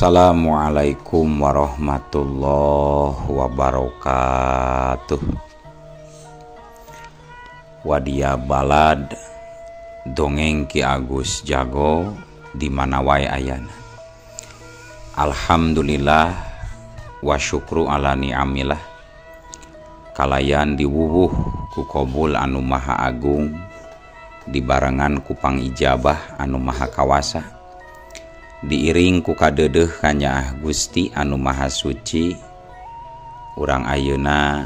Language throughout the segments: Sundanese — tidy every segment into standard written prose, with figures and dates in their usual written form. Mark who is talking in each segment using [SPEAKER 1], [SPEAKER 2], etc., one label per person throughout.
[SPEAKER 1] Assalamualaikum warahmatullahi wabarakatuh. Wadia balad dongeng Ki Agus Jago di mana wae ayana. Alhamdulillah wa syukru ala ni'amillah. Kalayan diwuwuh ku qabul anu maha agung, dibarengan ku pangijabah anu maha kawasa, diiring ku kadeudeuh kanyaah Gusti anu maha suci. Urang ayeuna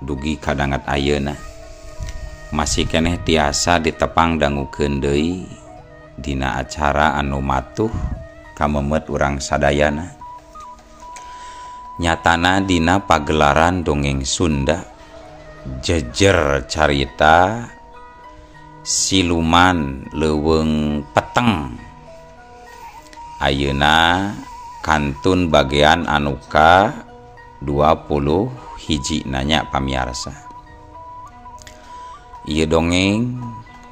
[SPEAKER 1] dugi kadangat ayeuna masih keneh tiasa ditepang dangukeun deui dina acara anu matuh kamemet urang sadayana. Nyatana dina pagelaran dongeng Sunda jejer carita siluman leuweung peteng. Ayeuna kantun bagian anu ka 20 hiji nanya pamiarsa. Ieu dongeng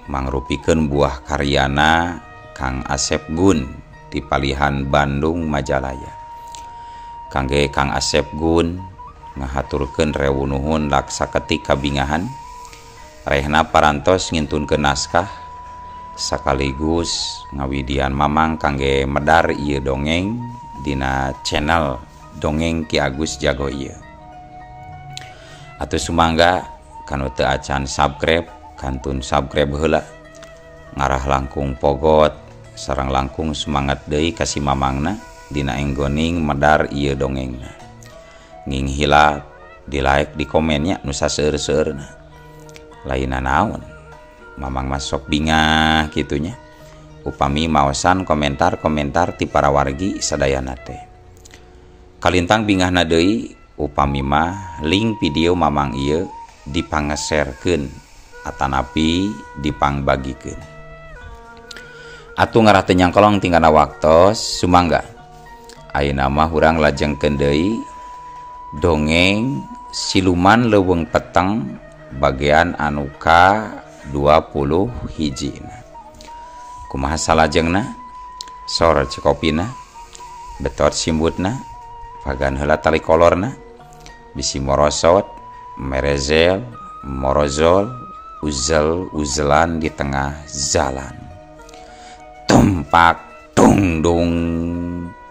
[SPEAKER 1] mangrupikeun buah karyana Kang Asep Gun di Palihan Bandung Majalaya. Kangge Kang Asep Gun ngahaturkeun rewu nuhun laksa ketik kabingahan, rehna parantos ngintunkeun naskah sakaligus ngawidian mamang kangge medar ieu dongeng dina channel dongeng Ki Agus Jago ieu. Atuh sumangga kanu teu acan subscribe kantun subscribe heula, ngarah langkung pogot sareng langkung semangat deui ka si mamangna dina enggoning medar ieu dongengna. Nging hilap di like di komennya nu saseueur-seueurna. Lainna naon mamang masuk bingah kitunya upami maosan komentar-komentar ti para wargi sadayana teh. Kalintang bingahna deui upami mah link video mamang ieu dipangeserkeun atanapi dipangbagikeun. Atuh ngarah teu nyangkolong tinggalna waktos sumangga ayeuna mah urang lajengkeun deui dongeng siluman leuweung peteng bagian anu ka 20 hijina. Kumaha salajengna? Sor cekopina, betot simbutna, pagan heula tali kolorna, bisi morosot, merezel, morozol, uzel-uzelan di tengah jalan. Tumpak dung dung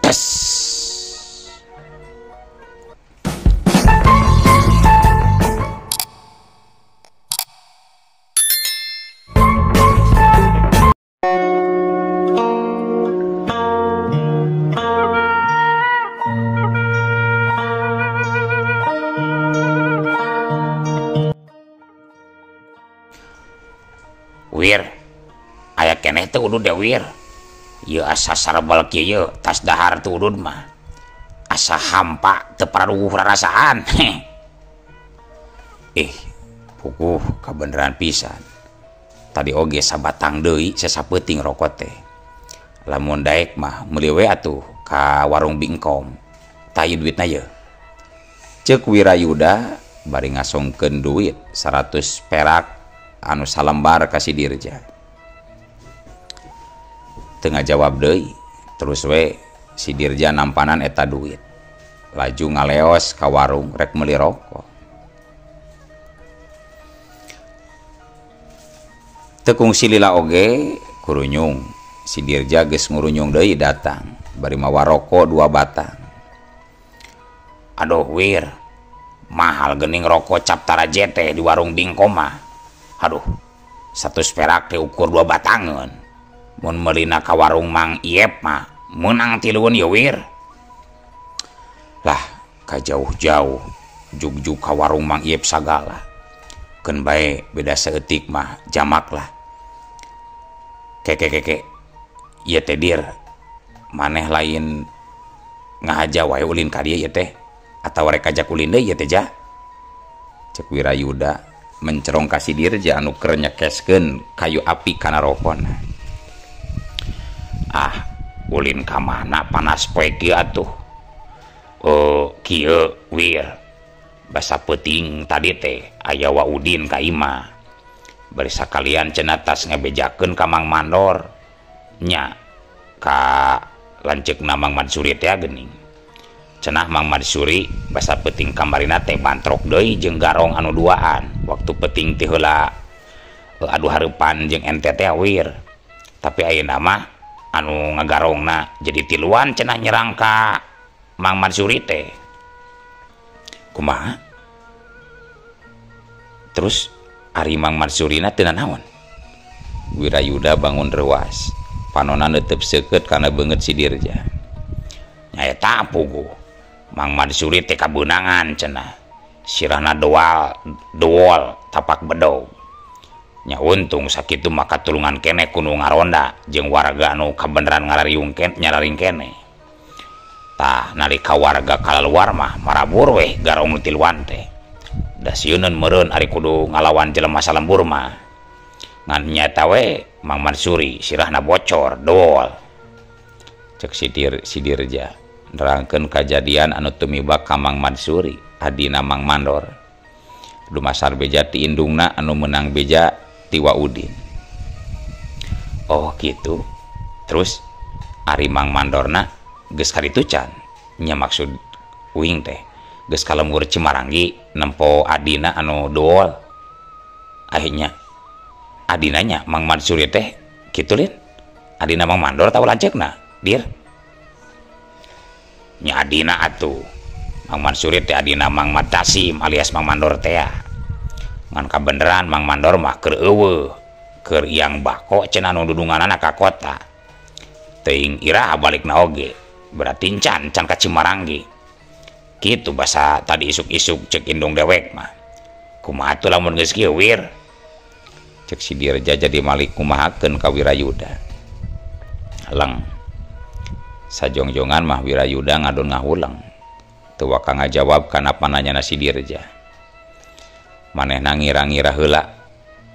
[SPEAKER 1] tes.
[SPEAKER 2] Wir, aya keneh teh udud ya wir. Ieu asa sarbal kieu tas dahar teh udud mah. Asa hampa teu pararuguh rarasaan. Puguh kabeneran pisan. Tadi oge sabatang deui sesapeuting rokok teh. Lamun daek mah meuli we atuh ka warung bingkom. Tah ieu duitna yeuh. Ceuk Wirayuda bari ngasongkeun duit 100 perak anu salembar ka si Dirja. Teu ngajawab deui, terus we si Dirja nampanan eta duit. Laju ngaleos ka warung rek meuli rokok. Teu kungsi lila oge kurunyung. Si Dirja geus ngurunyung deui datang, bari mawa rokok 2 batang. Aduh wir, mahal geuning rokok cap tarajete di warung bingkom mah. Aduh, 100 perak teh ukur 2 batangan. Mun meulina ka warung Mang Iep mah meunang tilueun ya wir. Lah, ka jauh-jauh jug-jug ka warung Mang Iep sagala. Keun bae beda saeutik mah jamak lah. Keke ieu teh Dir, maneh lain ngahaja wae ulin ka dieu ieu teh atawa rek ajak ulin deui ieu teh ja. Cek Wirayuda mencerong kasih Dirja anu keur nyekeskeun kayu api kana rohona. Ulin ka mana panas poe kieu atuh. Kieu wir. Basa peuting tadi teh aya wa Udin ka imah. Bari sakalian cenah tas ngabejakeun ka Mang Mandor. Nya ka lanceukna Mang Mansuri teh geuning. Cenah Mang Mansuri basa peuting kamarina teh bantrok deui jeung garong anu duaan. Waktu peuting teh heula adu hareupan jeung ente teh wir. Tapi ayeuna mah anu ngagarongna jadi tiluan cenah nyerang ka Mang Mansuri teh. Kumaha? Terus ari Mang Mansurina teu naon. Wirayuda bangun rewas. Panonna neuteup seukeut kana beungeut si Dirja. Nyaeta puguh. Mang Mansuri teh kabeunangan cenah. Sirahna doal tapak bedog. Nya untung sakitu maka tulungan kene kudu ngaronda jeung warga anu kabeneran ngarariung nyararing kene. Tah nalika warga kalaluar mah marabur weh garong tiluan teh. Da sieuneun meureun ari kudu ngalawan jelema salembur mah. Ngan nyata we Mang Mansuri sirahna bocor doal. Cek si Dirja nerangkeun kajadian anu tumibak ka Mang Mansuri adina Mang Mandor. Dumasar beja ti indungna anu menang beja ti Waudin. Oh gitu. Terus ari Mang Mandorna geus kaditu can nya maksud uing teh geus kalembur Cimaranggi nempo adina anu dool. Akhirnya adinanya Mang Mansuri teh kitu lin. Adina Mang Mandor tahu lanceukna, Dir. Nya adina atuh. Mang Mansuri teh adina Mang Matasim alias Mang Mandor teh. Ngan kabeneran Mang Mandor mah keur eueuh, keur yang bako cenah nu dudunganana ka kota. Teuing iraha balikna oge. Berarti can ka Cimaranggi. Gitu bahasa tadi isuk-isuk cek indung dewek mah. Kumaha tuh lamun geus kieu wir. Cek si Dirja jadi malik kumahakeun ka Wirayuda. Leng. Sajongjongan mah Wirayuda ngadon ngahulang. Teu waka ngajawab kana pananyana si Dirja. Manehna ngira-ngira heula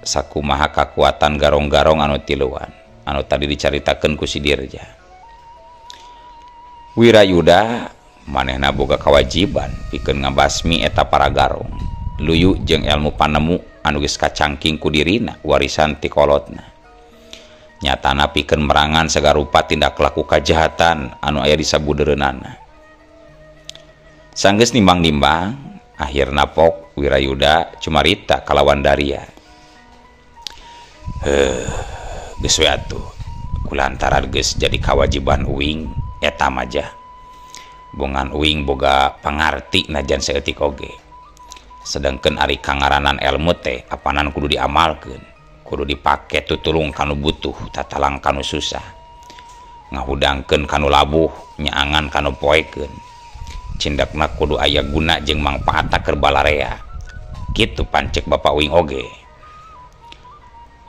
[SPEAKER 2] sakumaha kakuatan garong-garong anu tiluan anu tadi dicaritakeun ku si Dirja. Wirayuda manehna boga kewajiban pikeun ngabasmi eta para garong luyu jeung ilmu panemu anu geus kacangking ku dirina warisan ti kolotna. Nyatana pikeun merangan sagarupa tindak laku kajahatan anu aya di sabudeureunana. Sanggeus nimbang-nimbang akhirna pok Wirayuda cumarita kalawan Daria. Geus we atuh kulantaran geus jadi kewajiban uing eta majah. Bongan uing boga pangarti najan saeutik oge. Sedengkeun ari kangaranan ilmu teh apanan kudu diamalkeun, kudu dipake tutulung kanu butuh tatalang kanu susah. Ngahudangkeun kanu labuh nyaangan kanu poekeun. Cindakna kudu aya guna jeung mangpaatna keur balarea. Kitu pancek Bapak uing oge.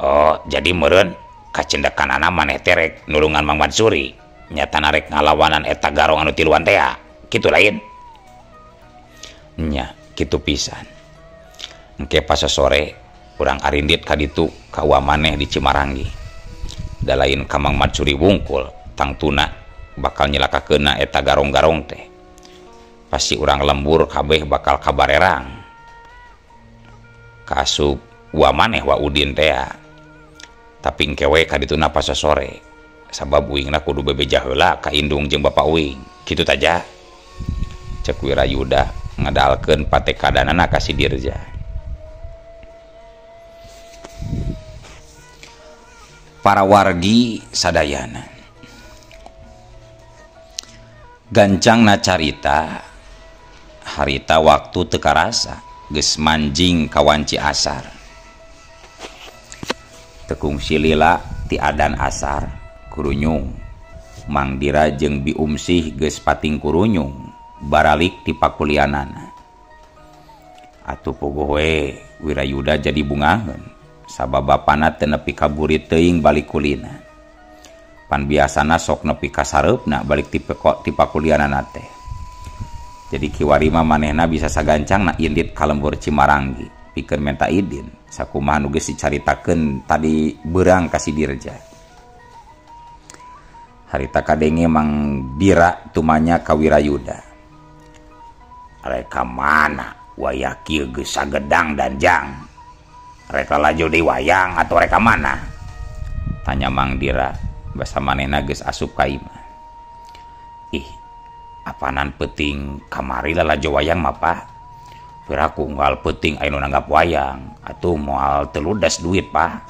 [SPEAKER 2] Oh, jadi meureun kacendekanana maneh teh rek nulungan Mang Mansuri. Nyata narek ngalawanan eta garong anu tiluan teh kitu lain. Nya kitu pisan. Engke pas sore urang arindit ka ditu ka uwa maneh di Cimaranggi. Da lain ka Mang Mansuri wungkul tangtuna bakal nyelakakeunna eta garong-garong teh. Pasti urang lembur kabeh bakal kabarerang. Kaasup uwa maneh Waudin teh. Tapi engke we ka dituna pas sore. Sabab uingna kudu bebeja heula ka indung jeung Bapak uing. Kitu taja. Cek Wirayuda ngadalkeun patekadanana ka si Dirja. Para wargi sadayana. Gancangna carita harita waktu teu karasa geus manjing ka wanci asar. Tekung silila ti adan asar. Kurunyung Mang Dira jeung Bi Umsih geus pating kurunyung baralik ti pakulianana. Atuh puguh we Wirayuda jadi bungaheun sabab bapana teu nepi ka burit teuing balik kulina. Pan biasana sok nepi ka sareupna balik ti pakulianana teh. Jadi kiwari mah manehna bisa sagancangna indit ka lembur Cimaranggi pikeun menta idin sakumaha nu geus dicaritakeun tadi beurang ka si Dirja. Harita kadenge Mang Dira tumanya ka Wirayuda. Reka mana wayah kieu geus sagedang danjang. Reka laju di wayang atau reka mana? Tanya Mang Dira basa manehna geus asup ka imah. apanan peting kamari lalajo wayang mah Pak. Piraku unggal peting aya nu nanggap wayang atuh moal teludas duit Pak.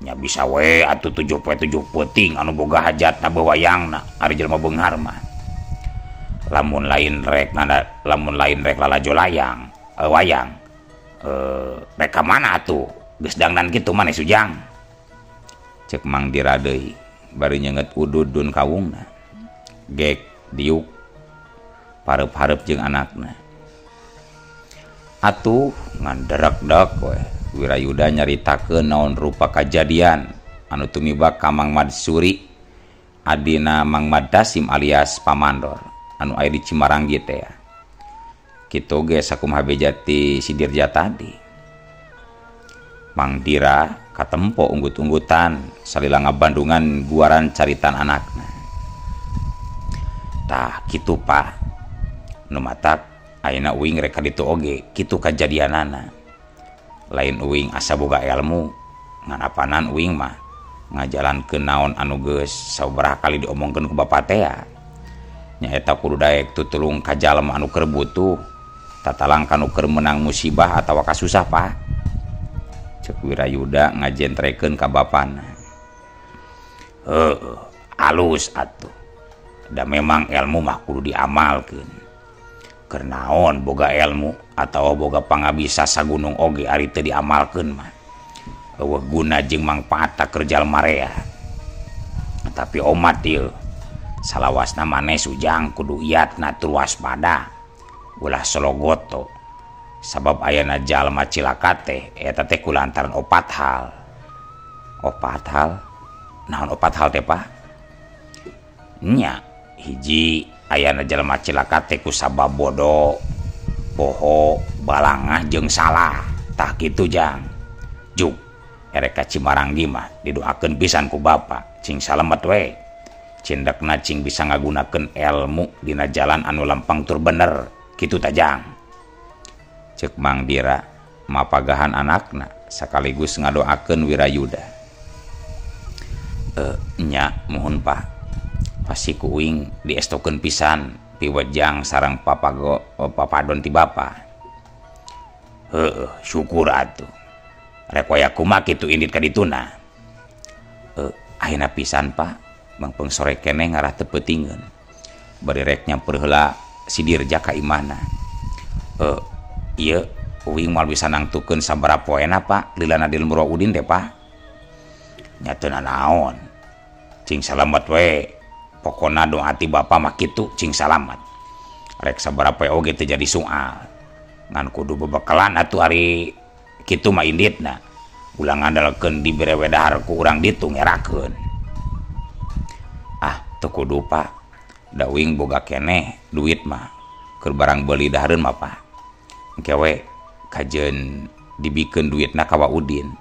[SPEAKER 2] Nya bisa we atuh 7 peting anu boga hajatna bewayangna ari jelema beunghar mah. Lamun lain rek lalajo wayang rek ka mana atuh geus dangdan kitu maneh Sujang, cek Mang Dira deui bari nyeungeut ududun kawungna gek diuk pareup-hareup jeung anakna. Atuh ngan derek-dek we Wirayuda nyaritakeun naon rupa kajadian anu tumibak ka Mang Madsuri adina Mang Madasim alias Pamandor anu aya di Cimaranggi teh. Kitu ge sakumaha beja ti si Dirja tadi. Mang Dira katempo unggut-unggutan salila ngabandungan guaran caritan anakna. Tah kitu Pak. Nu matak ayeuna uing rek ka ditu oge kitu kajadianana. Lain uing asa boga ilmu nganapanan uing mah ngajalankeun naon anu geus sabaraha kali diomongkeun ku bapa teh nyaeta kudu daek tutulung ka jalma anu keur butuh tatalang kanu keur menang musibah atawa kasusah Pak, cek Wirayuda ngajentrekeun ka bapana. Alus atuh da memang ilmu mah kudu diamalkeun. Keur naon boga ilmu atawa boga pangabisa sagunung oge ari teu diamalkeun mah eueuh guna jeung mangpaatna keur jalma rea. Tapi omat ieu salawasna maneh Sujang kudu iatna tur waspada ulah sologoto sabab ayana jalma cilaka teh eta teh kulantaran 4 hal. 4 hal? Naon 4 hal teh Pak? Nya hiji ayana jalma cilaka teh ku sabab bodoh, poho, balangah jeung salah. Tah kitu Jang. Juk erek ka Cimaranggi mah didoakeun pisan ku bapa cing salamet we. Cindekna cing bisa ngagunakeun ilmu dina jalan anu lempeng tur bener. Kitu tah Jang. Cek Mang Dira mapagahan anakna sakaligus ngadoakeun Wirayuda. Nya mohon Pak. Pasti kuing diestokeun pisan piwejang sareng papadon ti bapa. Syukur atuh. Rek waya kumaha kitu indit ka dituna. Ayeuna pisan Pak, mangpeung sore keneh ngarah teu peutingkeun. Bari rek nyamper heula si Dirja ka imahna. Ieu uing moal bisa nangtukeun sabaraha poena Pak lilana di Lemur Udin teh Pak. Nya teu naon. Cing salamet we. Pokona doa ti bapa mah kitu cing salamet. Rek sabaraha poe oge teu jadi soal. Ngan kudu bebekalan atuh ari kitu mah inditna. Ulah ngandalkeun dibere wedahar ku urang ditu ngerakeun. Teu kudu Pak. Da uing boga keneh duit mah keur barang beuli dahareun mah Pak. Engke we kajeun dibikeun duitna ka Waudin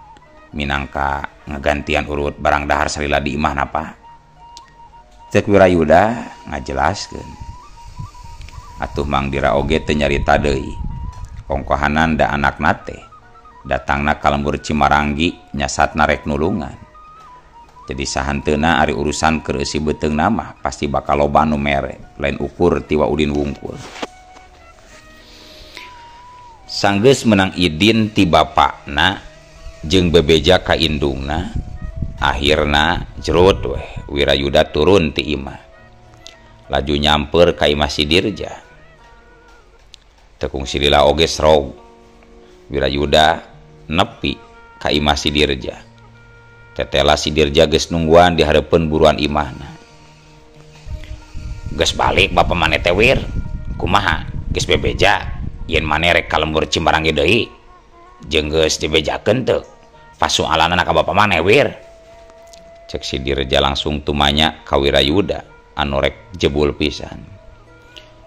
[SPEAKER 2] minangka ngagantian urut barang dahar salila di imahna Pak. Cek Wirayuda ngajelaskeun. Atuh Mang Dira oge teu nyarita deui. Ongkohanan da anakna teh datangna ka lembur Cimaranggi nyasatna rek nulungan. Jadi sahanteuna ari urusan keur eusi beuteungna mah pasti bakal loba anu mere lain ukur ti Waudin wungkul. Sanggeus menang idin ti bapakna jeung bebeja ka indungna. Akhirna jerut weh Wirayuda turun ti imah. Laju nyamper ka imah si Dirja. Tekung silila oge srog. Wirayuda nepi ka imah si Dirja. Tetela si Dirja geus nungguan di hareupeun buruan imahna. Geus balik bapa maneh teh Wir. Kumaha? Geus bebeja. Yen maneh rek ka lembur Cimaranggi deui. Jeung geus dibejakeun teu? Pasualanna ka bapa maneh Wir. Cek si Dirja langsung tumanya ka Wirayuda anu rek jebul pisan.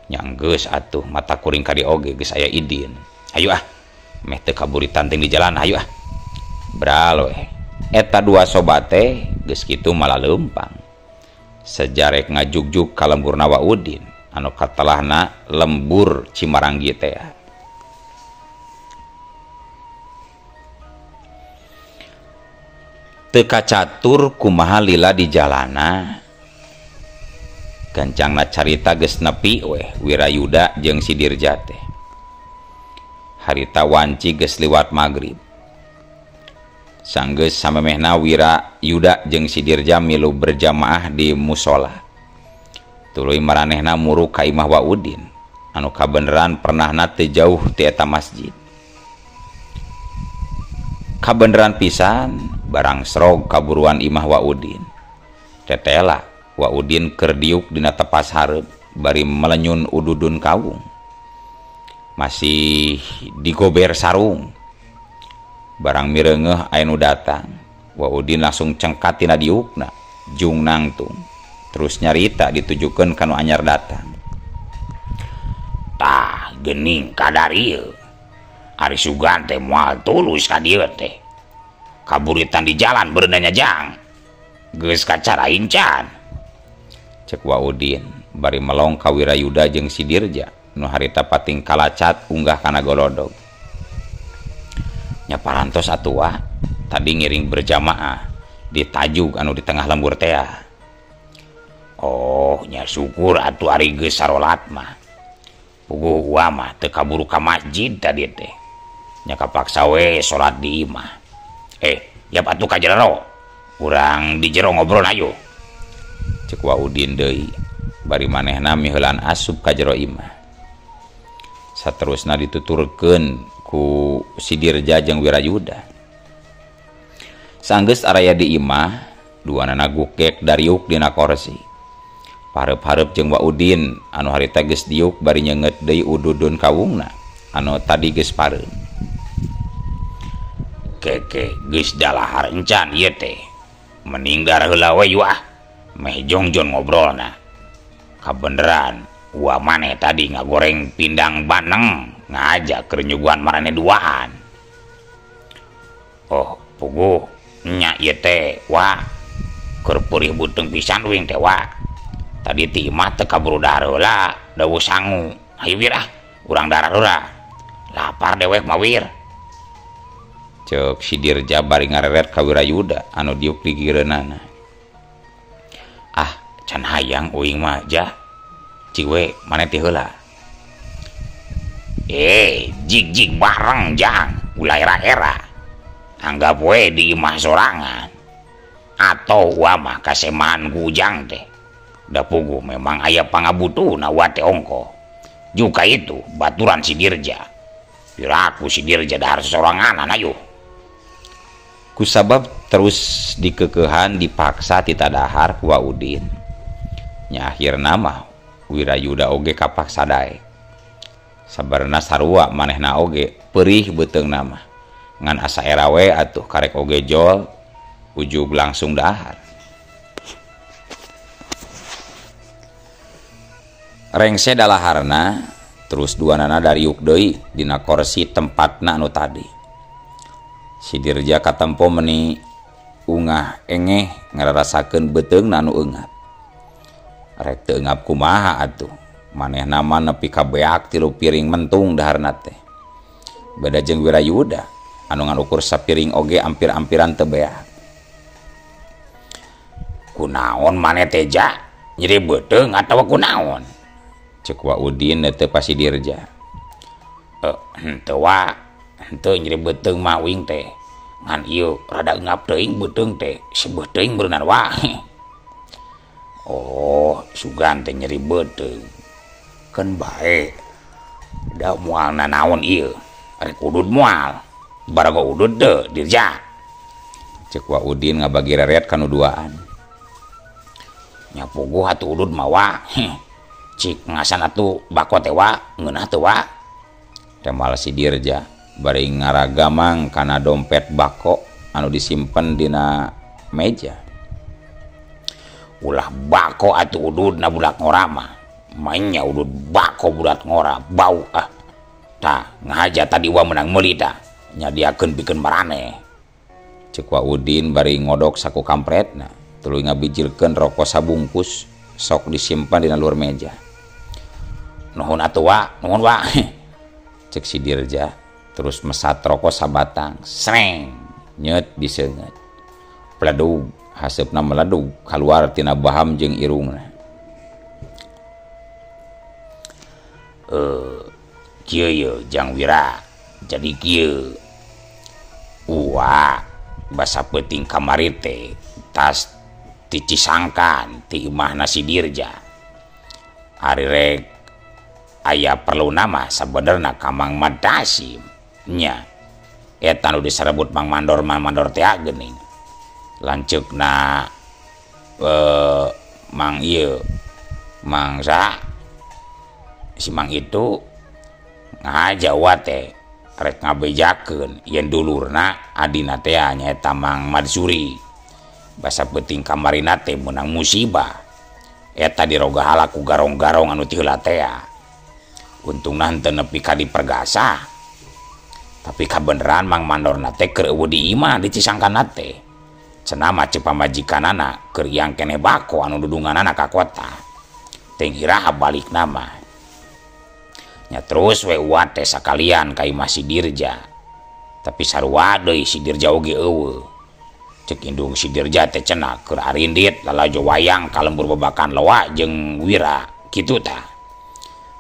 [SPEAKER 2] Nyanggeus atuh mata kuring ka di oge geus aya idin. Ayo meh teu kaburitan teh di jalan ayo Bral we. Eta dua sobat teh geus kitu malah leumpang. Sejarek ngajugjug ka lemburna Waudin anu katalahna lembur Cimaranggi teh. Teu kacatur kumaha lila di jalana
[SPEAKER 1] gancangna carita geus nepi weh Wirayuda jeung si Dirja teh. Harita wanci geus liwat magrib. Sanggeus samemehna Wirayuda jeung si Dirja milu berjamaah di musola. Tuluy maranehna muru ka imah Waudin anu kabeneran pernahna teu jauh ti eta masjid. Kabeneran pisan barang srog kaburuan imah Waudin. Tetela Waudin keur diuk dina tepas hareup bari melenyun ududun kawung. Masih digober sarung. Barang mireungeuh aya nu datang, Waudin langsung cengkat tina diukna, jung nangtung. Terus nyarita ditujukeun ka nu anyar datang.
[SPEAKER 2] Tah geuning kadar ieu. Ari Sugan teh moal tulus ka dieu teh. Kaburitan di jalan berenanya jang. Geus kacarain can.
[SPEAKER 1] Cek Waudin bari melong ka Wirayuda jeung si Dirja nu harita pating kalacat unggah kana golodog. Nya parantos atuh tadi ngiring berjamaah di tajuk anu di tengah lembur teh.
[SPEAKER 2] Oh, nya syukur atuh ari geus sarolat mah. Puguh gua mah teu kaburu ka masjid tadi teh. Nya kapaksa we salat di imah. Yap atuh ka jero. Urang di jero ngobrol ayo.
[SPEAKER 1] Cek Waudin deui. Bari manehna miheulan asup ka jero imah. Saterusna dituturkeun ku si Dirja jeung Wirayuda. Sanggeus araya di imah, duanana gukek dariuk dina kursi. Pareup-hareup jeung Waudin anu harita geus diuk bari nyeungeut deui ududun kawungna anu tadi geus pareum.
[SPEAKER 2] Keke geus dalahar encan ieu teh. Meninggar heula we yuah. Meh jongjon ngobrolna. Kabeneran uah maneh tadi ngagoreng pindang baneng ngajak keur nyuguhan marane duaan. Oh, puguh nya ieu teh wah. Keur peurih buteung pisan wing teh wah. Tadi ti imah teu kaburu dahar heula, dawuh sangu. Hayu wir urang dahar heula. Lapar dewek mah wir.
[SPEAKER 1] Cek si Dirja bari ngareret ka Wirayuda anu diuk di gireunana.
[SPEAKER 2] Can hayang uing mah jah. Ciwe maneh ti heula. Jig-jig bareng jang, ulah era-era. Anggap we di imah sorangan. Atau wa mah kasemaan gujang teh. Da puguh memang aya pangabutuhna wa teh ongko. Juga itu baturan si Dirja. Piraku si Dirja dahar soranganan ayo.
[SPEAKER 1] Kusabab terus dikeukehan dipaksa ti tadahar ku Waudin. Nya akhirna mah Wirayuda oge kapaksa daek. Sabarna sarua manehna oge peurih beuteungna mah. Ngan asa era we atuh karek oge jol ujug langsung dahar. Rengse dalaharna terus duanana dariuk deui dina kursi tempatna anu tadi. Si Dirja katempo meuni ungah engeh ngararasakeun beuteungna anu eungat. Rek teu eungap kumaha atuh. Manehna mah nepi ka beak 3 piring mentung daharna teh. Beda jeung Wirayuda anu nganukur sapiring oge ampir-ampiran teu beak.
[SPEAKER 2] Kunaon maneh teh ja? Nyeri beuteung atawa kunaon?
[SPEAKER 1] Cek Waudin teu pasi Dirja.
[SPEAKER 2] Henteu wa, henteu nyeri beuteung mah wing teh. Ngan ieu rada eungap teuing beuteung teh, sebeuh teuing beuneunan wa. Oh, Sugan teh nyeri beuteung. Keun bae. Da moal nanaon ieu? Rek udud moal. Baraga udud teu Dirja.
[SPEAKER 1] Cek Waudin ngabagi reret kanu duaan.
[SPEAKER 2] Nya puguh atuh udud mah wa. Cik ngasan atuh bako teh wa, ngeunah teu wa.
[SPEAKER 1] Temal si Dirja bari ngaragamang kana dompet bako anu disimpen dina meja.
[SPEAKER 2] Ulah bako atuh ududna budak ngora mah. Mainnya udud bako budak ngora bau Tah ngahaja tadi wa menang meuli tah. Nyadiakeun pikeun marane.
[SPEAKER 1] Cek Waudin bari ngodok saku kampretna, tuluy ngabijilkeun rokok sabungkus sok disimpan dina luar meja.
[SPEAKER 2] Nuhun atuh wa, nuhun wa.
[SPEAKER 1] Cek si Dirja terus mesat rokok sabatang,
[SPEAKER 2] Sreng
[SPEAKER 1] nyet diseungeut. Pledug, haseupna meledug kaluar tina baham jeung irungna.
[SPEAKER 2] kieu ye Jang Wira, jadi kieu basa peuting kamari teh tas ti Cisangkan ti imahna si Dirja. Ari rek aya perlu nama sabenerna ka Mang Madasim nya eta nu diserebut Mang Mandor teh geuning lanceukna Mang ieu Mang si Mang itu ngajawa teh rek ngabejakeun yen dulurna adina teh nyaeta Mang Madsuri. Basa peuting kamarina teh meunang musibah eta diroga hala ku garong-garong anu ti heula teh. Untungna henteu nepi ka dipergasa. Tapi kabeneran Mang Mandorna teh keur eueuh di imah di Cisangkanna teh. Cenah mah ceuk pamajikanana keur yang keneh bako anu dudunganana ka kota. Teu iraha balikna mah. Nya terus we uat teh sakalian ka imah si Dirja. Tapi sarua deui si Dirja oge eueuh. Cek indung si Dirja teh cenah keur arindit lalajo wayang ka lembur babakan loa jeung Wira kitu tah.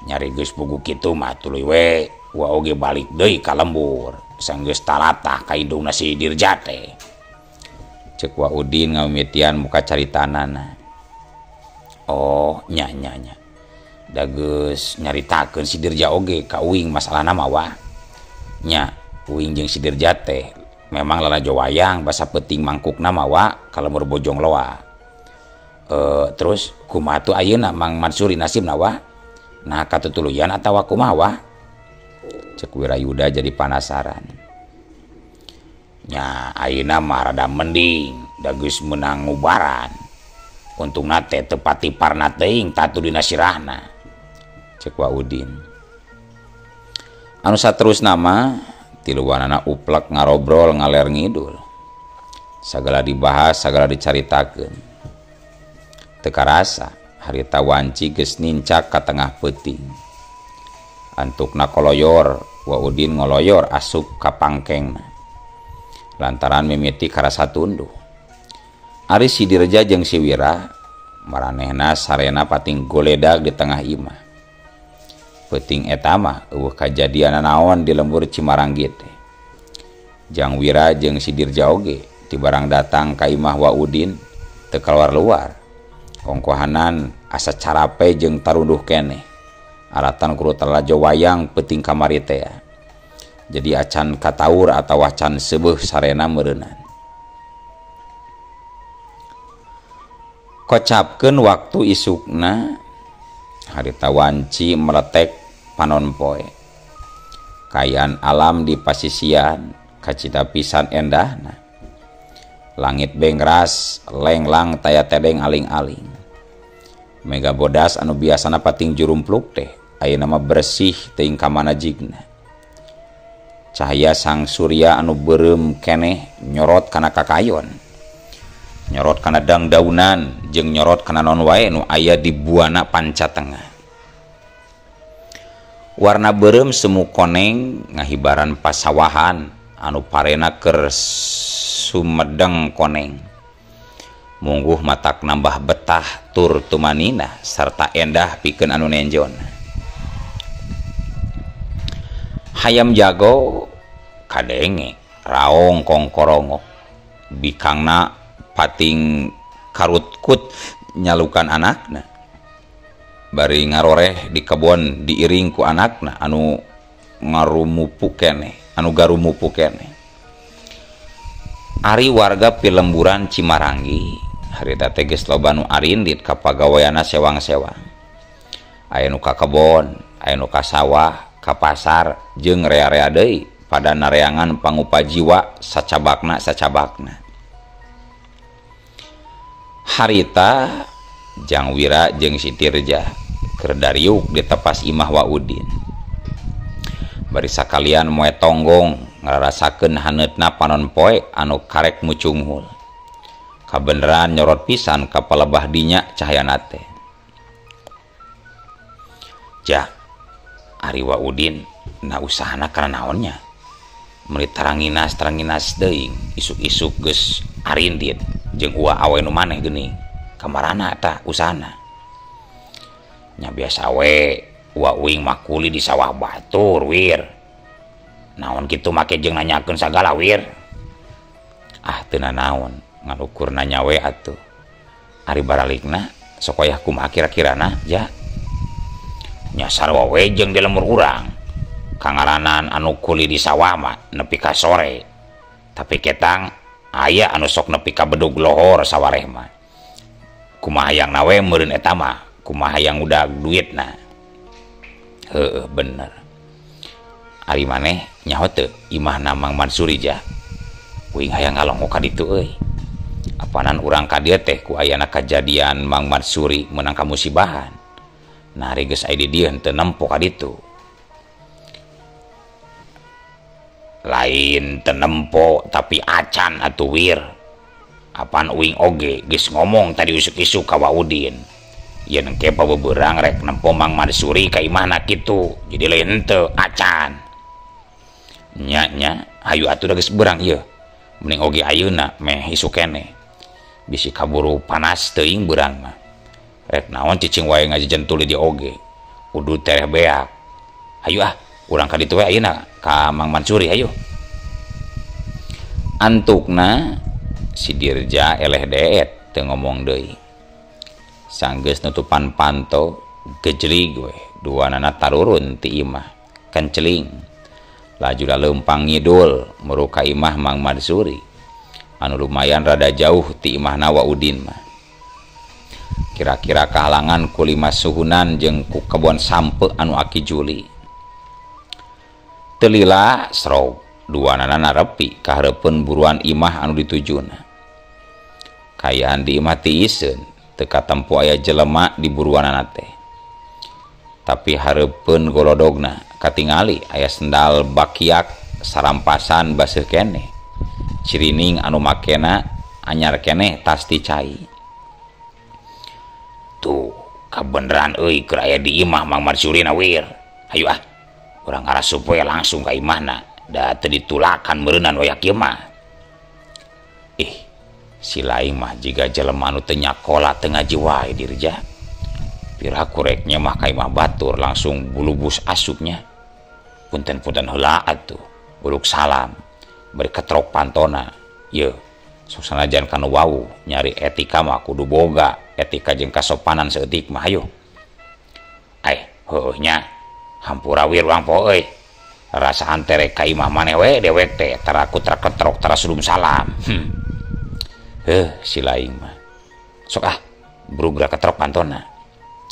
[SPEAKER 2] Nyari geus pugu kitu mah tuluy we wa oge balik deui ka lembur sanggeus talatah ka indungna si Dirja teh. Cek Wa Udin ngamimitian muka caritanana. Oh nya da geus nyaritakeun si Dirja oge ka uing masalahna mah wa. Nya uing jeung si Dirja teh memang lalajo wayang basa peuting mangkukna mah wa ka lembur bojong loa. Terus kumaha tu ayeuna Mang Mansuri nasibna wa? Nah katutuluyan atawa kumaha wa? Cek Wirayuda jadi penasaran. Nya ayeuna mah rada mending da geus meunang ngubaran. Untungna teh teu pati parna teuing tatu dina sirahna. Cek Wa Udin. Anu saterusna mah tiluanana uplek ngarobrol ngaler ngidul. Sagala dibahas, sagala dicaritakeun. Teu karasa harita wanci geus nincak ka tengah peuting. Antukna koloyor, Wa Udin ngoloyor asup ka pangkengna. Lantaran mimiti karasa tunduh. Ari si Dirja jeung si Wira maranehna sarena pating goledag di tengah imah. Peuting eta mah eueuh kajadian naon di lembur Cimaranggi teh. Jang Wira jeung si Dirja oge ti barang datang ka imah Wa Udin teu kaluar-luar. Kongkohanan asa carape jeung tarunduh keneh. Alatan kudu talajo wayang peuting kamari teh. Jadi acan kataur atawa acan seubeuh sarena meureunnan. Kocapkeun waktu isukna harita wanci meletek panon poe. Kayaan alam di pasisian kacita pisan endahna. Langit bengras lenglang taya tedeng aling-aling. Mega bodas anu biasana pating jurumpluk teh ayeuna mah bersih teuing ka manajigna. Cahaya sang surya anu beureum keneh nyorot kana kakayon. Nyorot kana dangdaunan jeung nyorot kana naon wae nu aya di buana panca tengah. Warna beureum semu koneng ngahibaran pasawahan anu parena keur sumedeng koneng. Mungguh matak nambah betah tur tumanina sarta endah pikeun anu nenjon. Hayam jago kadenge raong kongkorongok bikangna pating karutkut nyalukan anakna. Bari ngaroreh di kebon diiring ku anakna anu ngarumupu keneh, anu garumupu keneh. Ari warga pilemburan Cimaranggi harita teh geus loba nu arindit ka pagaweana sewang-sewang. Aya nu ka kebon, aya nu ka sawah, ka pasar jeung rea-rea deui pada nareangan pangupajiwa sacabakna. Harita Jang Wira jeung si Dirja keur dariuk di tepas imah Wa Udin. Bari sakalian moe tonggong ngararasakeun haneutna panon poe anu karek mucunghul. Kabeneran nyorot pisan ka palebah dinya cahayana teh. Ja, ari Wa Udin na usahana kana naonnya? Meuli taranginas teuing isuk-isuk geus arindit jeung ulah awe nu maneh geuning. Kamarana eta usahana? Nya biasa we Wa uing makuli di sawah batur wir. Naon kitu make jeung nanyakeun sagala wir.
[SPEAKER 1] Ah teu naon, ngan ukur nanya we atuh. Ari baralikna sok wayah kumaha kira-kirana ja.
[SPEAKER 2] Nyasar wae jeung di lemur urang. Kangaranan anu kuli di sawah mah nepi ka sore. Tapi ketang aya anu sok nepi ka bedug lohor sawareh mah. Kumaha hayang nawe meureun eta mah, kumaha hayang udah duitna. Heueuh bener. Ari maneh nyaho teu imahna Mang Mansuri ja. Uing hayang ngalongok ka ditu euy. Apanan urang ka dieu teh ku ayana kajadian Mang Mansuri meunang ka musibahan. Nah ari geus aya di dieu henteu nempo ka ditu. Lain teu nempo tapi acan atuh wir. Apaan uing oge geus ngomong tadi usuk-isuk ka Waudin. Yen engke pabeberang rek nempo Mang Mansuri ka imahna kitu. Jadi lain henteu acan. Nya hayu atuh da geus beurang ieu. Mending oge ayeuna meh isuk keneh. Bisi kaburu panas teuing beurang mah. Rek naon cicing wae ngajejen tuluy di oge. Kudu tereh beak. Hayu ah, urang ka ditu we ayeuna ka Mang Mansuri hayu.
[SPEAKER 1] Antukna si Dirja eleh deet teu ngomong deui. Sanggeus nutupan panto gejlig we duanana tarurun ti imah kenceling. Laju leumpang ngidul meruka imah Mang Mansuri anu lumayan rada jauh ti imahna Waudin mah. Kira-kira kahalangan ku 5 suhunan jeung ku kebon sampe anu aki juli. Teu lila srog duanana narepi ka hareupeun buruan imah anu ditujuna. Kayaan di imah ti iseun teu katempo aya jelema di buruanana teh. Tapi hareupeun golodogna katingali aya sendal bakiak sarampasan baseuh keneh. Cirining anu makena anyar keneh tas ti cai.
[SPEAKER 2] Tuh kabeneran euy keur aya di imah Mang Mansuri na wir. Hayu ah, urang arasup we langsung ka imahna. Da teu ditulakan meureunan we kieu mah.
[SPEAKER 1] Si laing mah jiga jelema anu teu nyakola teu ngaji wae Dirja. Piraku rek nya mah ka imah batur langsung bulubus asupnya.
[SPEAKER 2] Punten-punten heula atuh. Buluk salam. Bari ketrok pantona. Ye, sok sanajan kana wau nyari etika mah kudu boga etika jeung kasopanan saeutik mah hayu. Heueuh nya. Hampura wir urang poe euy. Rasaan terek ka imah maneh we dewek teh tara kutra ketrok tara sulum salam.
[SPEAKER 1] Si laing mah.
[SPEAKER 2] Sok ah, brugra ketrok pantona.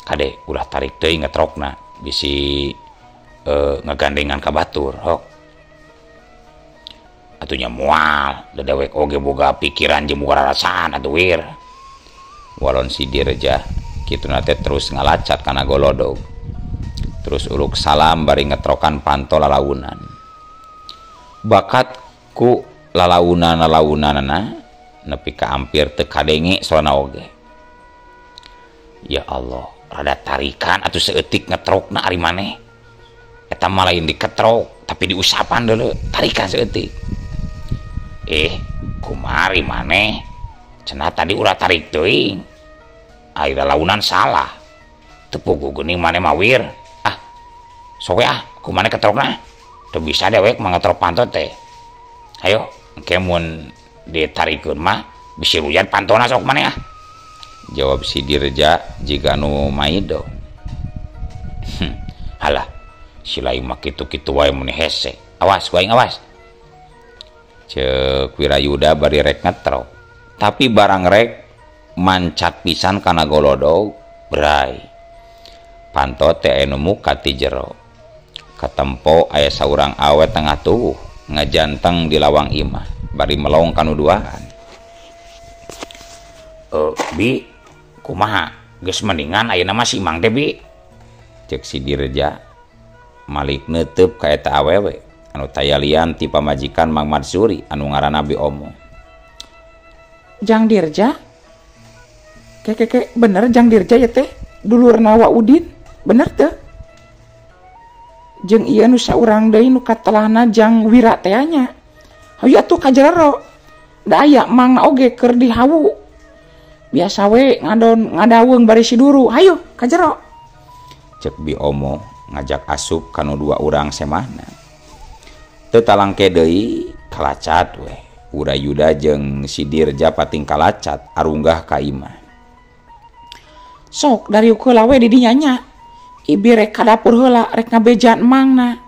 [SPEAKER 2] Kade ulah tarik teuing ngetrokna bisi ngegandengan ka batur hok. Atunya moal da dewek oge boga pikiran jeung boga rasaan atuh wir.
[SPEAKER 1] Walon si Dirja kituna teh terus ngalacat kana golodog. Terus uluk salam bari ngetrokan panto lalaunan. Bakat ku lalaunan-lalaunan nepi ka ampir teu kadenge soalna oge.
[SPEAKER 2] Ya Allah, rada tarikan atuh saeutik ngetrokna ari maneh. Eta mah lain diketrok tapi diusapan deuleu, tarikan saeutik. Kumari maneh. Cenah tadi ulah tarik teuing. Ai lalaunan salah. Teu puguh geuning maneh mah wir. Sok we ah, kumaneh ketrokna. Teu bisa dewek mangetrok pantot teh. Hayo, engke mun ditarikeun mah bisi rujan pantona sok maneh ah.
[SPEAKER 1] Jawab si Dirja jiga nu maido.
[SPEAKER 2] Halah, si laing mah kitu-kitu wae mun hese. Awas, kuaing awas.
[SPEAKER 1] Ceuk Wirayuda bari rek ngetrok. Tapi barang rek mancat pisan kana golodog, bray. Pantot teh anu muka ti jero. Katempo aya saurang awet tengah tubuh ngajanteng di lawang imah bari melong kanu duaan.
[SPEAKER 2] Bi, kumaha? Geus mendingan ayeuna mah si Mang teh Bi.
[SPEAKER 1] Cek si Dirja malik neuteub ka eta awewe anu tayalian ti pamajikan Mang Mansuri anu ngaranna Bi Omo.
[SPEAKER 3] Jang Dirja? Keke bener Jang Dirja ya teh dulurna Waudin, bener teh? Jeung ieu nu saurang deui nu katelahna Jang Wira teh nya. Hayu atuh ka jero. Da aya mangna oge keur dihawu. Biasa we ngadaweung bari si duru. Hayu ka jero.
[SPEAKER 1] cek bi omo ngajak asup kanu dua urang semahna. Teu talangke deui kalacat we. Urayuda jeung si Dirja pating kalacat arunggah ka imah.
[SPEAKER 3] Sok dari heula we di dinya nya. Ibi rek ka dapur heula rek ngabejan emangna.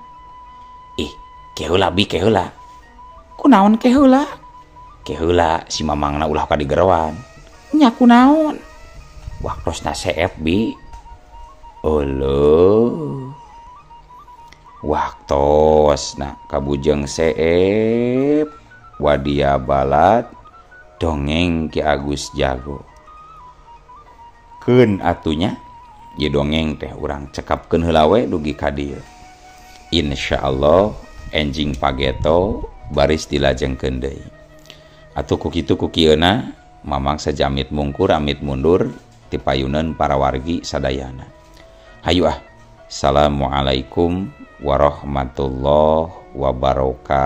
[SPEAKER 2] Ih, ke heula bi ke heula.
[SPEAKER 3] Kunaon ke heula?
[SPEAKER 2] Ke heula si mamangna ulah ka digerowan.
[SPEAKER 3] Nya kunaon?
[SPEAKER 2] Waktosna CF bi. Oloh.
[SPEAKER 1] Waktosna kabujeng CF wadia balad dongeng Ki Agus Jago. Keun atunya ye dongeng teh urang cekapkeun heula we dugi ka dieu. Insyaallah enjing pageto baris dilajengkeun deui. Atuh ku kitu ku kieuna mamang sajamit mungkur amit mundur ti payuneun para wargi sadayana. Hayu ah. Assalamualaikum warahmatullahi wabarakatuh.